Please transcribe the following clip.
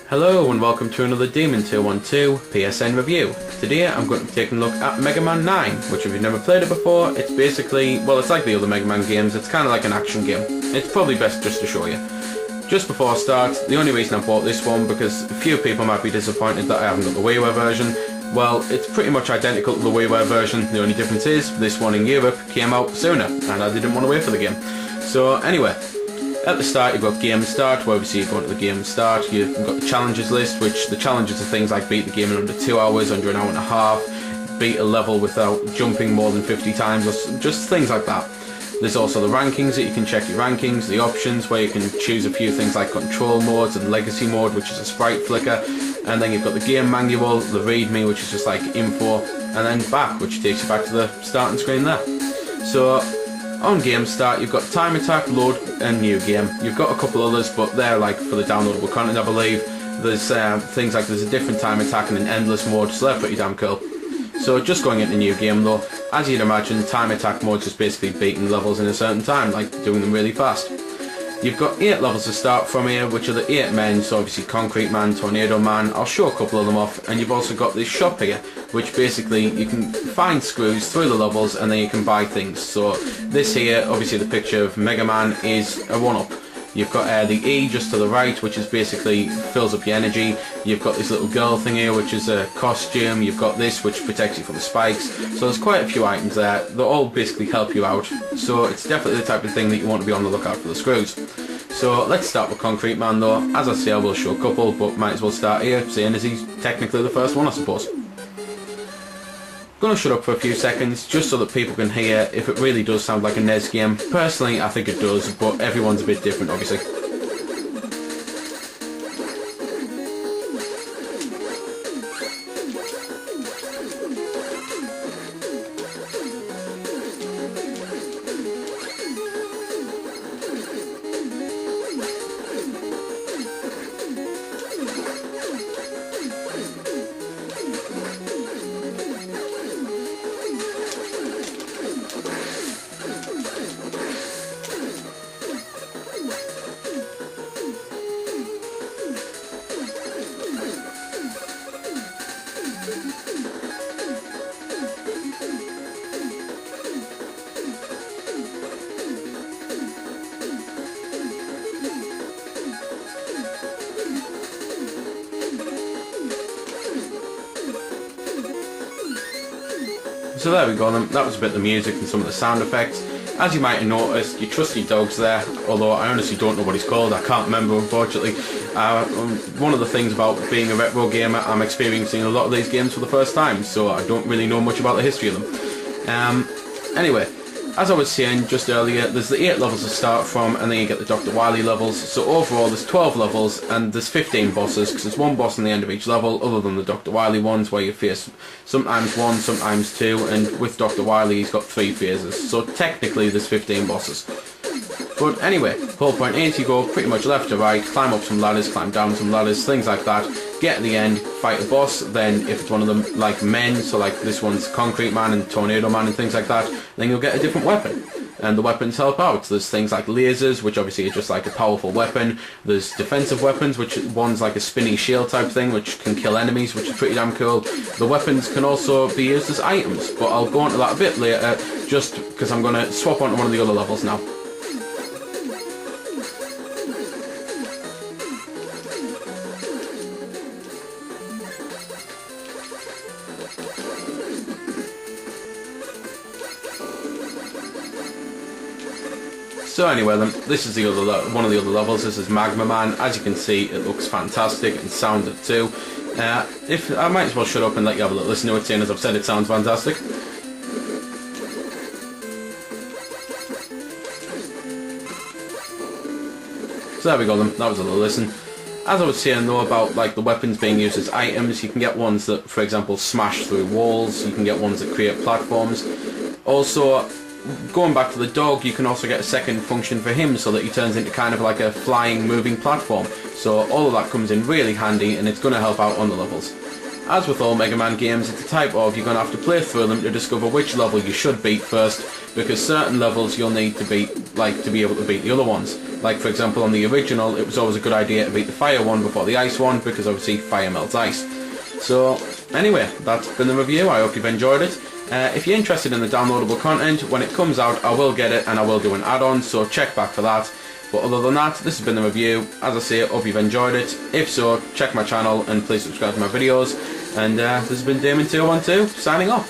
Hello and welcome to another Demon 212 PSN review. Today I'm going to be taking a look at Mega Man 9, which if you've never played it before, it's basically, well, it's like the other Mega Man games, it's kind of like an action game. It's probably best just to show you. Just before I start, the only reason I bought this one, because a few people might be disappointed that I haven't got the WiiWare version. Well, it's pretty much identical to the WiiWare version, the only difference is, this one in Europe came out sooner, and I didn't want to wait for the game. So anyway, at the start you've got Game Start, where obviously you go into the Game Start, you've got the challenges list, which the challenges are things like beat the game in under 2 hours, under an hour and a half, beat a level without jumping more than 50 times, or just things like that. There's also the rankings that you can check your rankings, the options where you can choose a few things like control modes and legacy mode, which is a sprite flicker, and then you've got the game manual, the readme, which is just like info, and then back, which takes you back to the starting screen there. So on Game Start you've got Time Attack, Load and New Game. You've got a couple others, but they're like for the downloadable content I believe. There's things like there's a different Time Attack and an endless mode, so they're pretty damn cool. So just going into New Game though, as you'd imagine, Time Attack mode is just basically beating levels in a certain time, like doing them really fast. You've got 8 levels to start from here, which are the 8 men, so obviously Concrete Man, Tornado Man, I'll show a couple of them off, and you've also got this shop here, which basically you can find screws through the levels and then you can buy things. So this here, obviously the picture of Mega Man, is a 1-up. You've got the E just to the right, which is basically fills up your energy. You've got this little girl thing here, which is a costume. You've got this, which protects you from the spikes. So there's quite a few items there that all basically help you out. So it's definitely the type of thing that you want to be on the lookout for the screws. So let's start with Concrete Man though. As I say, I will show a couple, but might as well start here, seeing as he's technically the first one, I suppose. Gonna shut up for a few seconds just so that people can hear if it really does sound like a NES game. Personally I think it does, but everyone's a bit different obviously. So there we go then, that was a bit of the music and some of the sound effects. As you might have noticed, your trusty dog's there, although I honestly don't know what he's called, I can't remember unfortunately. One of the things about being a retro gamer, I'm experiencing a lot of these games for the first time, so I don't really know much about the history of them. Anyway, as I was saying just earlier, there's the 8 levels to start from, and then you get the Dr. Wily levels. So overall there's 12 levels, and there's 15 bosses, because there's one boss on the end of each level, other than the Dr. Wily ones, where you face sometimes 1, sometimes 2, and with Dr. Wily he's got 3 phases. So technically there's 15 bosses. But anyway, the whole point is you go pretty much left to right, climb up some ladders, climb down some ladders, things like that, get to the end, fight a boss, then if it's one of them like men, so like this one's Concrete Man and Tornado Man and things like that, then you'll get a different weapon. And the weapons help out. There's things like lasers, which obviously are just like a powerful weapon. There's defensive weapons, which one's like a spinny shield type thing, which can kill enemies, which is pretty damn cool. The weapons can also be used as items, but I'll go into that a bit later, just because I'm going to swap onto one of the other levels now. So anyway then, this is the other one of the other levels. This is Magma Man. As you can see, it looks fantastic and sounds it too. If I might as well shut up and let you have a little listen to it, seeing as I've said it sounds fantastic. So there we go then, that was a little listen. As I was saying though about like the weapons being used as items, you can get ones that, for example, smash through walls. You can get ones that create platforms. Also, going back to the dog, you can also get a second function for him so that he turns into kind of like a flying, moving platform. So all of that comes in really handy, and it's going to help out on the levels. As with all Mega Man games, it's a type of you're going to have to play through them to discover which level you should beat first, because certain levels you'll need to beat, like, to be able to beat the other ones. Like for example on the original, it was always a good idea to beat the fire one before the ice one, because obviously fire melts ice. So anyway, that's been the review. I hope you've enjoyed it. If you're interested in the downloadable content, when it comes out I will get it and I will do an add-on, so check back for that. But other than that, this has been the review. As I say, hope you've enjoyed it. If so, check my channel and please subscribe to my videos. And this has been Damon212 signing off.